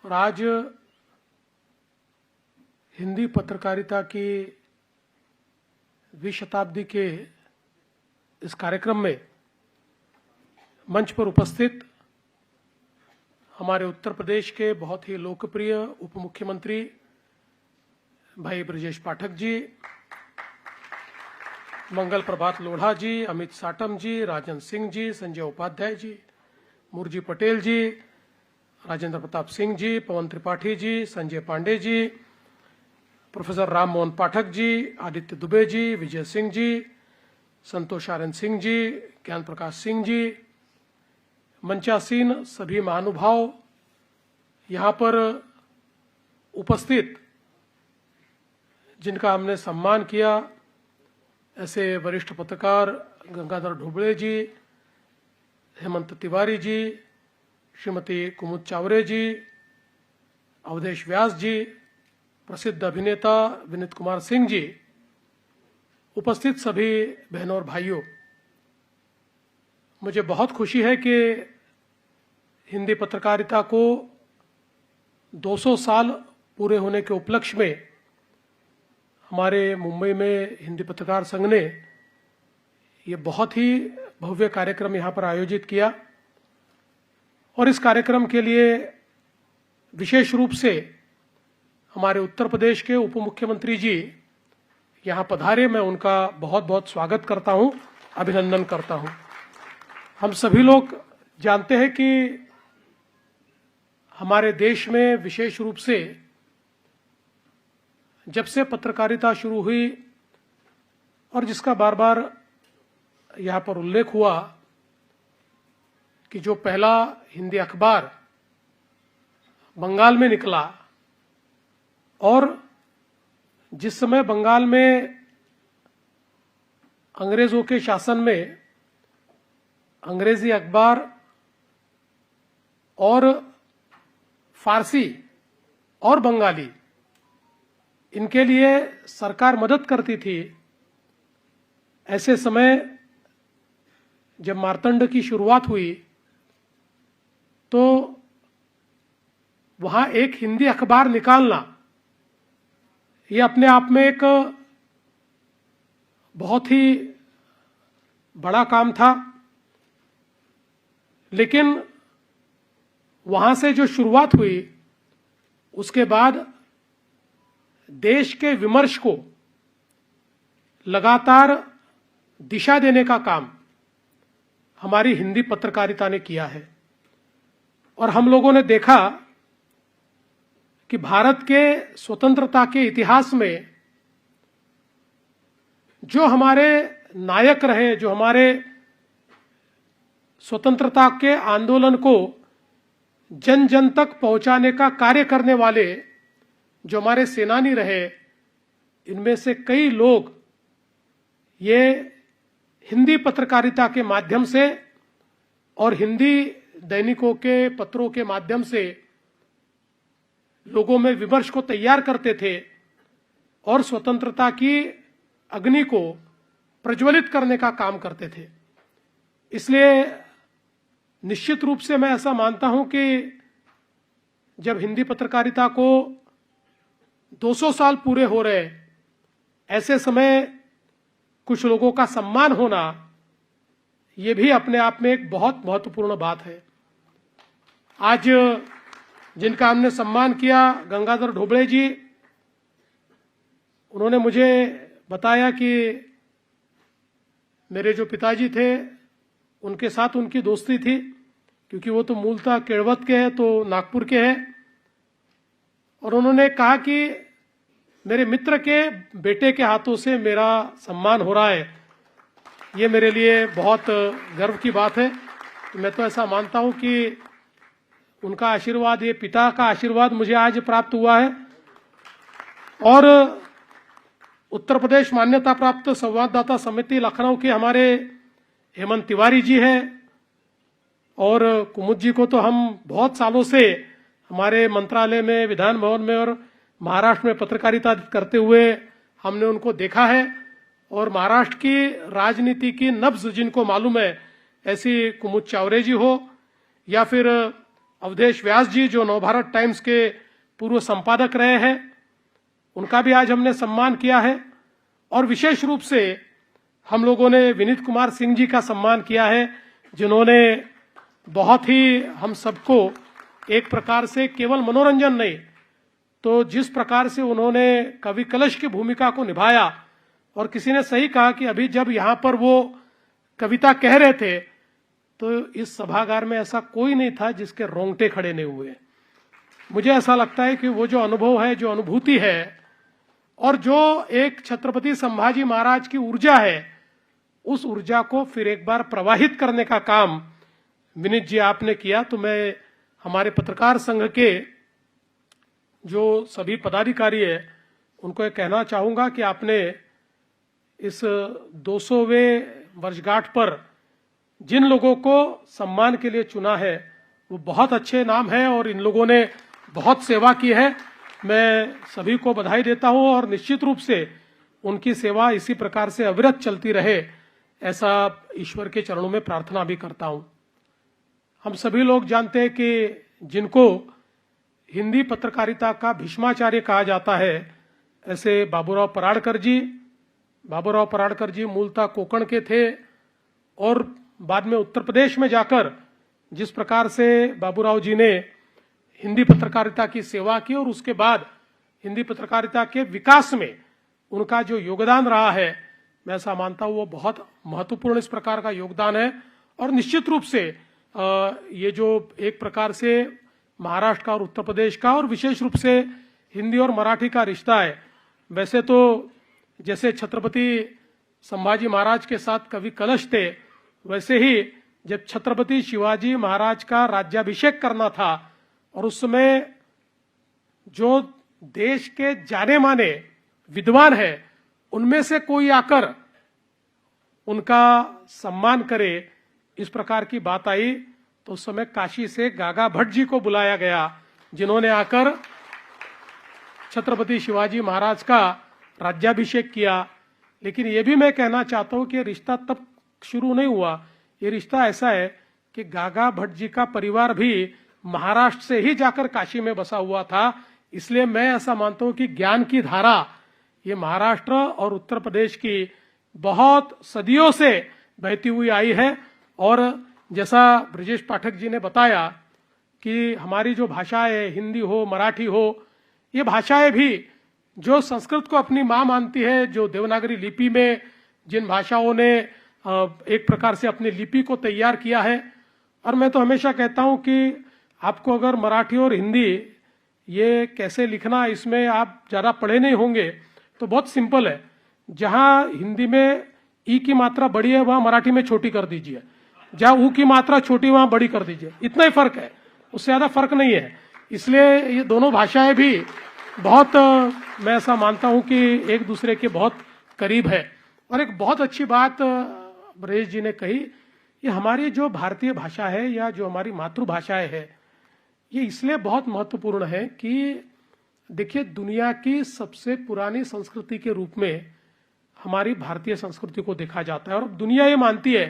और आज हिंदी पत्रकारिता की 20वीं शताब्दी के इस कार्यक्रम में मंच पर उपस्थित हमारे उत्तर प्रदेश के बहुत ही लोकप्रिय उप मुख्यमंत्री भाई ब्रजेश पाठक जी, मंगल प्रभात लोढ़ा जी, अमित साटम जी, राजन सिंह जी, संजय उपाध्याय जी, मुरजी पटेल जी, राजेंद्र प्रताप सिंह जी, पवन त्रिपाठी जी, संजय पांडे जी, प्रोफेसर राम मोहन पाठक जी, आदित्य दुबे जी, विजय सिंह जी, संतोष आनंद सिंह जी, ज्ञान प्रकाश सिंह जी, मंचासीन सभी महानुभाव, यहाँ पर उपस्थित जिनका हमने सम्मान किया, ऐसे वरिष्ठ पत्रकार गंगाधर ढोबळे जी, हेमंत तिवारी जी, श्रीमती कुमुद चावरे जी, अवधेश व्यास जी, प्रसिद्ध अभिनेता विनीत कुमार सिंह जी, उपस्थित सभी बहनों और भाइयों, मुझे बहुत खुशी है कि हिंदी पत्रकारिता को 200 साल पूरे होने के उपलक्ष्य में हमारे मुंबई में हिंदी पत्रकार संघ ने ये बहुत ही भव्य कार्यक्रम यहाँ पर आयोजित किया और इस कार्यक्रम के लिए विशेष रूप से हमारे उत्तर प्रदेश के उप मुख्यमंत्री जी यहाँ पधारे। मैं उनका बहुत बहुत स्वागत करता हूँ, अभिनंदन करता हूँ। हम सभी लोग जानते हैं कि हमारे देश में विशेष रूप से जब से पत्रकारिता शुरू हुई और जिसका बार बार यहाँ पर उल्लेख हुआ कि जो पहला हिंदी अखबार बंगाल में निकला और जिस समय बंगाल में अंग्रेजों के शासन में अंग्रेजी अखबार और फारसी और बंगाली इनके लिए सरकार मदद करती थी, ऐसे समय जब मार्तंड की शुरुआत हुई तो वहां एक हिंदी अखबार निकालना ये अपने आप में एक बहुत ही बड़ा काम था। लेकिन वहां से जो शुरुआत हुई उसके बाद देश के विमर्श को लगातार दिशा देने का काम हमारी हिंदी पत्रकारिता ने किया है और हम लोगों ने देखा कि भारत के स्वतंत्रता के इतिहास में जो हमारे नायक रहे, जो हमारे स्वतंत्रता के आंदोलन को जन जन तक पहुंचाने का कार्य करने वाले जो हमारे सेनानी रहे, इनमें से कई लोग ये हिंदी पत्रकारिता के माध्यम से और हिंदी दैनिकों के पत्रों के माध्यम से लोगों में विमर्श को तैयार करते थे और स्वतंत्रता की अग्नि को प्रज्वलित करने का काम करते थे। इसलिए निश्चित रूप से मैं ऐसा मानता हूं कि जब हिंदी पत्रकारिता को 200 साल पूरे हो रहे, ऐसे समय कुछ लोगों का सम्मान होना ये भी अपने आप में एक बहुत महत्वपूर्ण बात है। आज जिनका हमने सम्मान किया, गंगाधर ढोबळे जी, उन्होंने मुझे बताया कि मेरे जो पिताजी थे उनके साथ उनकी दोस्ती थी, क्योंकि वो तो मूलतः केड़वत के हैं, तो नागपुर के हैं, और उन्होंने कहा कि मेरे मित्र के बेटे के हाथों से मेरा सम्मान हो रहा है, ये मेरे लिए बहुत गर्व की बात है। मैं तो ऐसा मानता हूं कि उनका आशीर्वाद, ये पिता का आशीर्वाद मुझे आज प्राप्त हुआ है। और उत्तर प्रदेश मान्यता प्राप्त संवाददाता समिति लखनऊ के हमारे हेमंत तिवारी जी हैं और कुमुद जी को तो हम बहुत सालों से हमारे मंत्रालय में, विधान भवन में और महाराष्ट्र में पत्रकारिता करते हुए हमने उनको देखा है। और महाराष्ट्र की राजनीति की नब्ज जिनको मालूम है, ऐसी कुमुद चावरे जी हो या फिर अवधेश व्यास जी जो नवभारत टाइम्स के पूर्व संपादक रहे हैं, उनका भी आज हमने सम्मान किया है। और विशेष रूप से हम लोगों ने विनीत कुमार सिंह जी का सम्मान किया है, जिन्होंने बहुत ही हम सबको एक प्रकार से केवल मनोरंजन नहीं, तो जिस प्रकार से उन्होंने कवि कलश की भूमिका को निभाया। और किसी ने सही कहा कि अभी जब यहां पर वो कविता कह रहे थे तो इस सभागार में ऐसा कोई नहीं था जिसके रोंगटे खड़े नहीं हुए। मुझे ऐसा लगता है कि वो जो अनुभव है, जो अनुभूति है, और जो एक छत्रपति संभाजी महाराज की ऊर्जा है, उस ऊर्जा को फिर एक बार प्रवाहित करने का काम विनीत जी आपने किया। तो मैं हमारे पत्रकार संघ के जो सभी पदाधिकारी है उनको ये कहना चाहूंगा कि आपने इस 200वें वर्षगांठ पर जिन लोगों को सम्मान के लिए चुना है वो बहुत अच्छे नाम है और इन लोगों ने बहुत सेवा की है। मैं सभी को बधाई देता हूं और निश्चित रूप से उनकी सेवा इसी प्रकार से अविरत चलती रहे, ऐसा ईश्वर के चरणों में प्रार्थना भी करता हूं। हम सभी लोग जानते हैं कि जिनको हिंदी पत्रकारिता का भीष्माचार्य कहा जाता है, ऐसे बाबूराव पराड़कर जी मूलतः कोंकण के थे और बाद में उत्तर प्रदेश में जाकर जिस प्रकार से बाबूराव जी ने हिंदी पत्रकारिता की सेवा की और उसके बाद हिंदी पत्रकारिता के विकास में उनका जो योगदान रहा है, मैं ऐसा मानता हूं वो बहुत महत्वपूर्ण इस प्रकार का योगदान है। और निश्चित रूप से ये जो एक प्रकार से महाराष्ट्र का और उत्तर प्रदेश का और विशेष रूप से हिंदी और मराठी का रिश्ता है, वैसे तो जैसे छत्रपति संभाजी महाराज के साथ कवि कलश थे, वैसे ही जब छत्रपति शिवाजी महाराज का राज्याभिषेक करना था और उस समय जो देश के जाने माने विद्वान हैं उनमें से कोई आकर उनका सम्मान करे, इस प्रकार की बात आई, तो उस समय काशी से गागा भट्ट जी को बुलाया गया, जिन्होंने आकर छत्रपति शिवाजी महाराज का राज्याभिषेक किया। लेकिन यह भी मैं कहना चाहता हूं कि रिश्ता तब शुरू नहीं हुआ, ये रिश्ता ऐसा है कि गागा भट्ट जी का परिवार भी महाराष्ट्र से ही जाकर काशी में बसा हुआ था। इसलिए मैं ऐसा मानता हूं कि ज्ञान की धारा ये महाराष्ट्र और उत्तर प्रदेश की बहुत सदियों से बहती हुई आई है। और जैसा ब्रजेश पाठक जी ने बताया कि हमारी जो भाषाएं है, हिंदी हो मराठी हो, ये भाषाएं भी जो संस्कृत को अपनी मां मानती है, जो देवनागरी लिपि में जिन भाषाओं ने एक प्रकार से अपनी लिपि को तैयार किया है। और मैं तो हमेशा कहता हूं कि आपको अगर मराठी और हिंदी ये कैसे लिखना, इसमें आप ज़्यादा पढ़े नहीं होंगे, तो बहुत सिंपल है। जहां हिंदी में ई की मात्रा बड़ी है वहां मराठी में छोटी कर दीजिए, जहां ऊ की मात्रा छोटी वहां बड़ी कर दीजिए, इतना ही फर्क है, उससे ज़्यादा फर्क नहीं है। इसलिए ये दोनों भाषाएं भी बहुत, मैं ऐसा मानता हूं कि एक दूसरे के बहुत करीब है। और एक बहुत अच्छी बात ब्रजेश जी ने कही, ये हमारी जो भारतीय भाषा है या जो हमारी मातृभाषाएं है, ये इसलिए बहुत महत्वपूर्ण है कि देखिए दुनिया की सबसे पुरानी संस्कृति के रूप में हमारी भारतीय संस्कृति को देखा जाता है। और दुनिया ये मानती है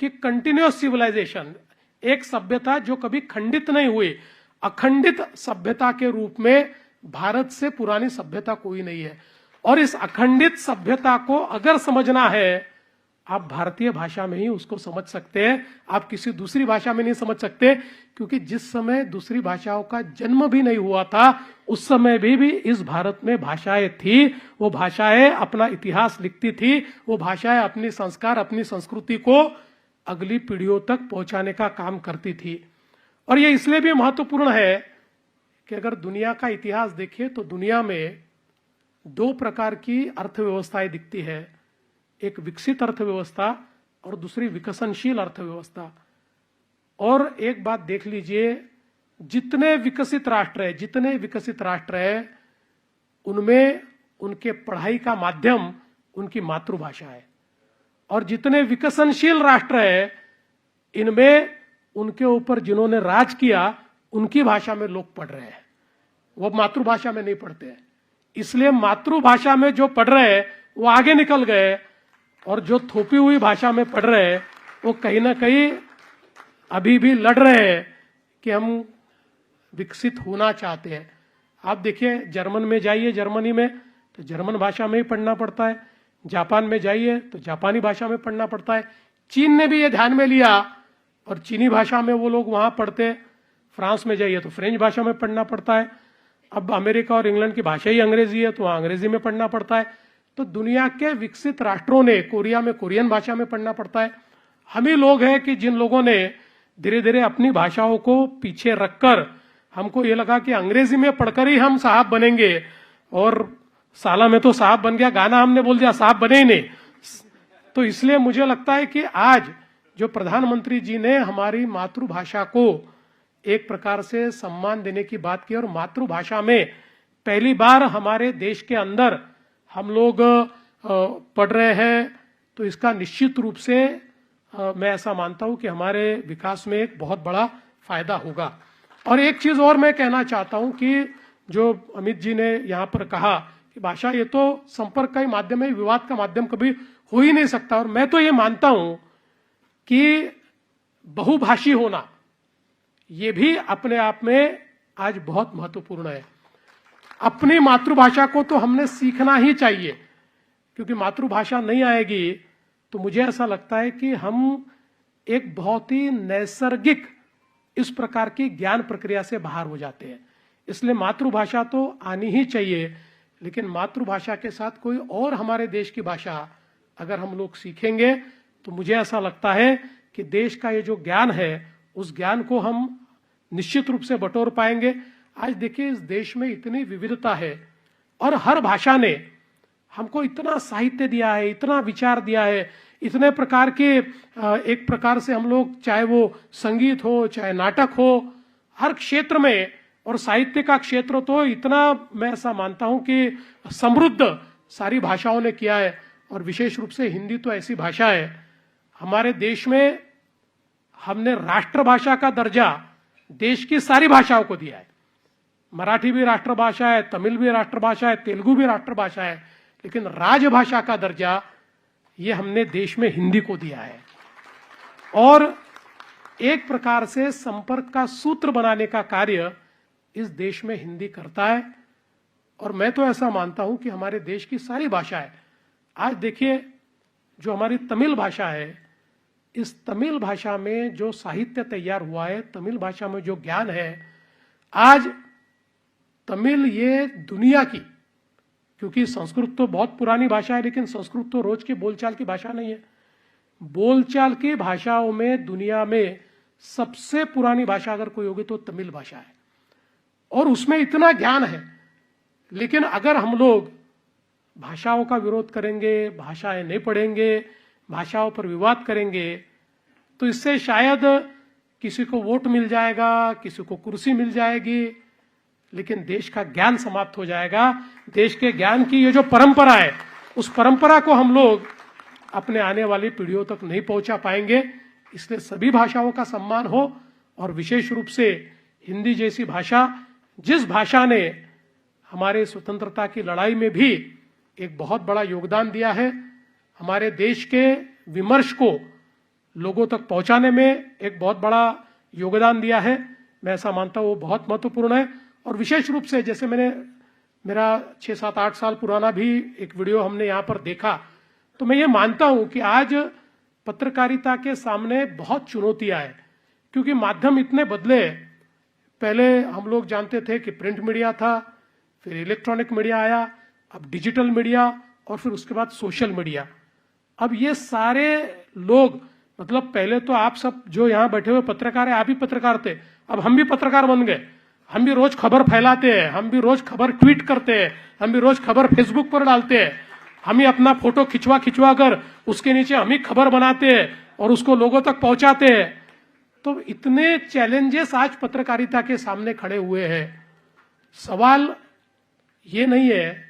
कि कंटिन्यूअस सिविलाइजेशन, एक सभ्यता जो कभी खंडित नहीं हुई, अखंडित सभ्यता के रूप में भारत से पुरानी सभ्यता कोई नहीं है। और इस अखंडित सभ्यता को अगर समझना है, आप भारतीय भाषा में ही उसको समझ सकते हैं, आप किसी दूसरी भाषा में नहीं समझ सकते। क्योंकि जिस समय दूसरी भाषाओं का जन्म भी नहीं हुआ था, उस समय भी इस भारत में भाषाएं थी। वो भाषाएं अपना इतिहास लिखती थी, वो भाषाएं अपनी संस्कार, अपनी संस्कृति को अगली पीढ़ियों तक पहुंचाने का काम करती थी। और ये इसलिए भी महत्वपूर्ण है कि अगर दुनिया का इतिहास देखिए तो दुनिया में दो प्रकार की अर्थव्यवस्थाएं दिखती है, एक विकसित अर्थव्यवस्था और दूसरी विकसनशील अर्थव्यवस्था। और एक बात देख लीजिए, जितने विकसित राष्ट्र है उनमें उनके पढ़ाई का माध्यम उनकी मातृभाषा है, और जितने विकसनशील राष्ट्र है इनमें उनके ऊपर जिन्होंने राज किया उनकी भाषा में लोग पढ़ रहे हैं, वो मातृभाषा में नहीं पढ़ते हैं। इसलिए मातृभाषा में जो पढ़ रहे हैं वो आगे निकल गए, और जो थोपी हुई भाषा में पढ़ रहे हैं वो कहीं ना कहीं अभी भी लड़ रहे हैं कि हम विकसित होना चाहते हैं। आप देखिए, जर्मन में जाइए, जर्मनी में तो जर्मन भाषा में ही पढ़ना पड़ता है, जापान में जाइए तो जापानी भाषा में पढ़ना पड़ता है। चीन ने भी ये ध्यान में लिया और चीनी भाषा में वो लोग वहां पढ़ते हैं। फ्रांस में जाइए तो फ्रेंच भाषा में पढ़ना पड़ता है। अब अमेरिका और इंग्लैंड की भाषा ही अंग्रेजी है तो वहां अंग्रेजी में पढ़ना पड़ता है। तो दुनिया के विकसित राष्ट्रों ने, कोरिया में कोरियन भाषा में पढ़ना पड़ता है। हम ही लोग हैं कि जिन लोगों ने धीरे धीरे अपनी भाषाओं को पीछे रखकर हमको ये लगा कि अंग्रेजी में पढ़कर ही हम साहब बनेंगे, और साला में तो साहब बन गया, गाना हमने बोल दिया, साहब बने ही नहीं। तो इसलिए मुझे लगता है कि आज जो प्रधानमंत्री जी ने हमारी मातृभाषा को एक प्रकार से सम्मान देने की बात की, और मातृभाषा में पहली बार हमारे देश के अंदर हम लोग पढ़ रहे हैं, तो इसका निश्चित रूप से मैं ऐसा मानता हूं कि हमारे विकास में एक बहुत बड़ा फायदा होगा। और एक चीज और मैं कहना चाहता हूं कि जो अमित जी ने यहाँ पर कहा कि भाषा ये तो संपर्क का ही माध्यम है, विवाद का माध्यम कभी हो ही नहीं सकता। और मैं तो ये मानता हूं कि बहुभाषी होना ये भी अपने आप में आज बहुत महत्वपूर्ण है। अपनी मातृभाषा को तो हमने सीखना ही चाहिए, क्योंकि मातृभाषा नहीं आएगी तो मुझे ऐसा लगता है कि हम एक बहुत ही नैसर्गिक इस प्रकार की ज्ञान प्रक्रिया से बाहर हो जाते हैं। इसलिए मातृभाषा तो आनी ही चाहिए, लेकिन मातृभाषा के साथ कोई और हमारे देश की भाषा अगर हम लोग सीखेंगे तो मुझे ऐसा लगता है कि देश का ये जो ज्ञान है उस ज्ञान को हम निश्चित रूप से बटोर पाएंगे। आज देखिए, इस देश में इतनी विविधता है और हर भाषा ने हमको इतना साहित्य दिया है, इतना विचार दिया है, इतने प्रकार के एक प्रकार से हम लोग, चाहे वो संगीत हो चाहे नाटक हो, हर क्षेत्र में, और साहित्य का क्षेत्र तो इतना, मैं ऐसा मानता हूं कि समृद्ध सारी भाषाओं ने किया है। और विशेष रूप से हिंदी तो ऐसी भाषा है, हमारे देश में हमने राष्ट्रभाषा का दर्जा देश की सारी भाषाओं को दिया है। मराठी भी राष्ट्रभाषा है, तमिल भी राष्ट्रभाषा है, तेलुगु भी राष्ट्रभाषा है, लेकिन राजभाषा का दर्जा ये हमने देश में हिंदी को दिया है। और एक प्रकार से संपर्क का सूत्र बनाने का कार्य इस देश में हिंदी करता है। और मैं तो ऐसा मानता हूं कि हमारे देश की सारी भाषाएं, आज देखिए जो हमारी तमिल भाषा है, इस तमिल भाषा में जो साहित्य तैयार हुआ है, तमिल भाषा में जो ज्ञान है, आज तमिल ये दुनिया की, क्योंकि संस्कृत तो बहुत पुरानी भाषा है, लेकिन संस्कृत तो रोज के बोलचाल की भाषा नहीं है। बोलचाल की भाषाओं में दुनिया में सबसे पुरानी भाषा अगर कोई होगी तो तमिल भाषा है, और उसमें इतना ज्ञान है। लेकिन अगर हम लोग भाषाओं का विरोध करेंगे, भाषाएं नहीं पढ़ेंगे, भाषाओं पर विवाद करेंगे, तो इससे शायद किसी को वोट मिल जाएगा, किसी को कुर्सी मिल जाएगी, लेकिन देश का ज्ञान समाप्त हो जाएगा। देश के ज्ञान की ये जो परंपरा है, उस परंपरा को हम लोग अपने आने वाली पीढ़ियों तक नहीं पहुंचा पाएंगे। इसलिए सभी भाषाओं का सम्मान हो, और विशेष रूप से हिंदी जैसी भाषा, जिस भाषा ने हमारे स्वतंत्रता की लड़ाई में भी एक बहुत बड़ा योगदान दिया है, हमारे देश के विमर्श को लोगों तक पहुंचाने में एक बहुत बड़ा योगदान दिया है, मैं ऐसा मानता हूं वो बहुत महत्वपूर्ण है। और विशेष रूप से जैसे मेरा 6, 7, 8 साल पुराना भी एक वीडियो हमने यहाँ पर देखा, तो मैं ये मानता हूं कि आज पत्रकारिता के सामने बहुत चुनौतियां हैं, क्योंकि माध्यम इतने बदले। पहले हम लोग जानते थे कि प्रिंट मीडिया था, फिर इलेक्ट्रॉनिक मीडिया आया, अब डिजिटल मीडिया, और फिर उसके बाद सोशल मीडिया। अब ये सारे लोग, मतलब पहले तो आप सब जो यहाँ बैठे हुए पत्रकार हैं, आप ही पत्रकार थे, अब हम भी पत्रकार बन गए। हम भी रोज खबर फैलाते हैं, हम भी रोज खबर ट्वीट करते हैं, हम भी रोज खबर फेसबुक पर डालते हैं, हम ही अपना फोटो खिंचवा कर उसके नीचे हम ही खबर बनाते हैं और उसको लोगों तक पहुंचाते हैं। तो इतने चैलेंजेस आज पत्रकारिता के सामने खड़े हुए हैं। सवाल ये नहीं है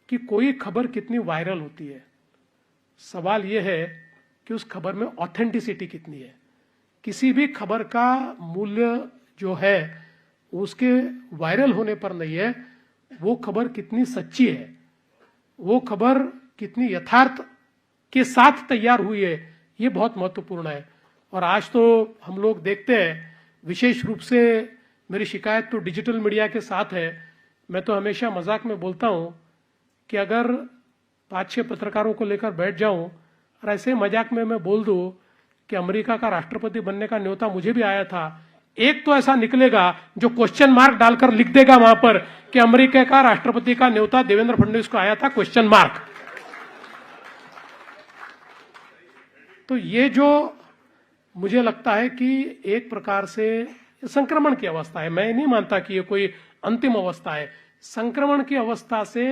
कि कोई खबर कितनी वायरल होती है, सवाल ये है कि उस खबर में ऑथेंटिसिटी कितनी है। किसी भी खबर का मूल्य जो है उसके वायरल होने पर नहीं है, वो खबर कितनी सच्ची है, वो खबर कितनी यथार्थ के साथ तैयार हुई है, ये बहुत महत्वपूर्ण है। और आज तो हम लोग देखते हैं, विशेष रूप से मेरी शिकायत तो डिजिटल मीडिया के साथ है। मैं तो हमेशा मजाक में बोलता हूं कि अगर 5-6 पत्रकारों को लेकर बैठ जाऊं और ऐसे मजाक में मैं बोल दूं कि अमेरिका का राष्ट्रपति बनने का न्योता मुझे भी आया था, एक तो ऐसा निकलेगा जो क्वेश्चन मार्क डालकर लिख देगा वहां पर कि अमेरिका का राष्ट्रपति का न्योता देवेंद्र फडणवीस को आया था, क्वेश्चन मार्क। तो ये जो मुझे लगता है कि एक प्रकार से संक्रमण की अवस्था है। मैं नहीं मानता कि ये कोई अंतिम अवस्था है। संक्रमण की अवस्था से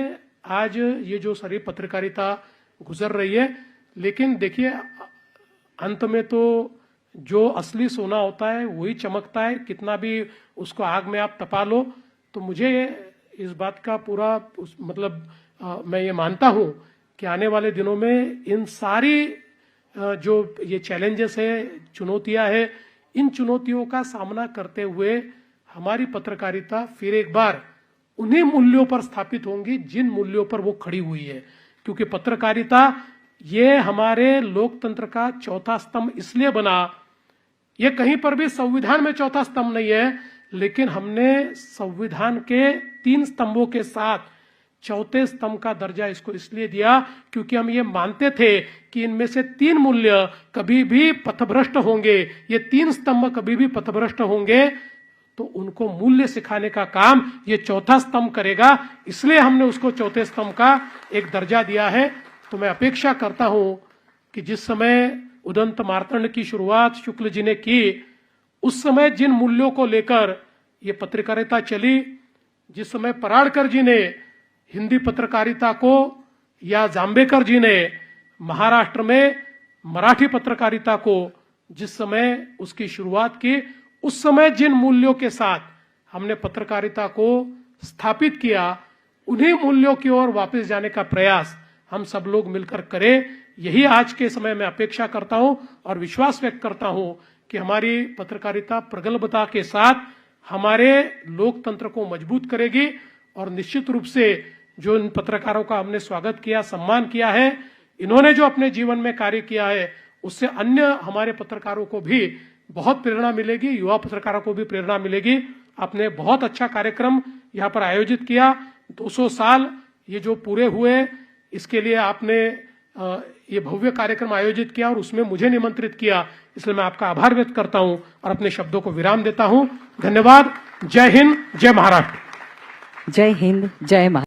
आज ये जो सारी पत्रकारिता गुजर रही है, लेकिन देखिए अंत में तो जो असली सोना होता है वही चमकता है, कितना भी उसको आग में आप तपा लो। तो मुझे इस बात का पूरा मैं ये मानता हूं कि आने वाले दिनों में इन सारी जो ये चैलेंजेस है, चुनौतियां है, इन चुनौतियों का सामना करते हुए हमारी पत्रकारिता फिर एक बार उन्हीं मूल्यों पर स्थापित होंगी जिन मूल्यों पर वो खड़ी हुई है। क्योंकि पत्रकारिता ये हमारे लोकतंत्र का चौथा स्तंभ इसलिए बना, ये कहीं पर भी संविधान में चौथा स्तंभ नहीं है, लेकिन हमने संविधान के 3 स्तंभों के साथ चौथे स्तंभ का दर्जा इसको इसलिए दिया क्योंकि हम ये मानते थे कि इनमें से 3 मूल्य कभी भी पथभ्रष्ट होंगे, ये 3 स्तंभ कभी भी पथभ्रष्ट होंगे तो उनको मूल्य सिखाने का काम ये चौथा स्तंभ करेगा। इसलिए हमने उसको चौथे स्तंभ का एक दर्जा दिया है। तो मैं अपेक्षा करता हूं कि जिस समय उदंत मार्तंड की शुरुआत शुक्ल जी ने की, उस समय जिन मूल्यों को लेकर ये पत्रकारिता चली, जिस समय पराड़कर जी ने हिंदी पत्रकारिता को या जाम्बेकर जी ने महाराष्ट्र में मराठी पत्रकारिता को जिस समय उसकी शुरुआत की, उस समय जिन मूल्यों के साथ हमने पत्रकारिता को स्थापित किया, उन्हीं मूल्यों की ओर वापस जाने का प्रयास हम सब लोग मिलकर करें। यही आज के समय में अपेक्षा करता हूं और विश्वास व्यक्त करता हूं कि हमारी पत्रकारिता प्रगल्भता के साथ हमारे लोकतंत्र को मजबूत करेगी। और निश्चित रूप से जो इन पत्रकारों का हमने स्वागत किया, सम्मान किया है, इन्होंने जो अपने जीवन में कार्य किया है, उससे अन्य हमारे पत्रकारों को भी बहुत प्रेरणा मिलेगी, युवा पत्रकारों को भी प्रेरणा मिलेगी। आपने बहुत अच्छा कार्यक्रम यहाँ पर आयोजित किया। 200 साल ये जो पूरे हुए, इसके लिए आपने ये भव्य कार्यक्रम आयोजित किया और उसमें मुझे निमंत्रित किया, इसलिए मैं आपका आभार व्यक्त करता हूं और अपने शब्दों को विराम देता हूं। धन्यवाद। जय हिंद, जय महाराष्ट्र। जय हिंद, जय महाराष्ट्र।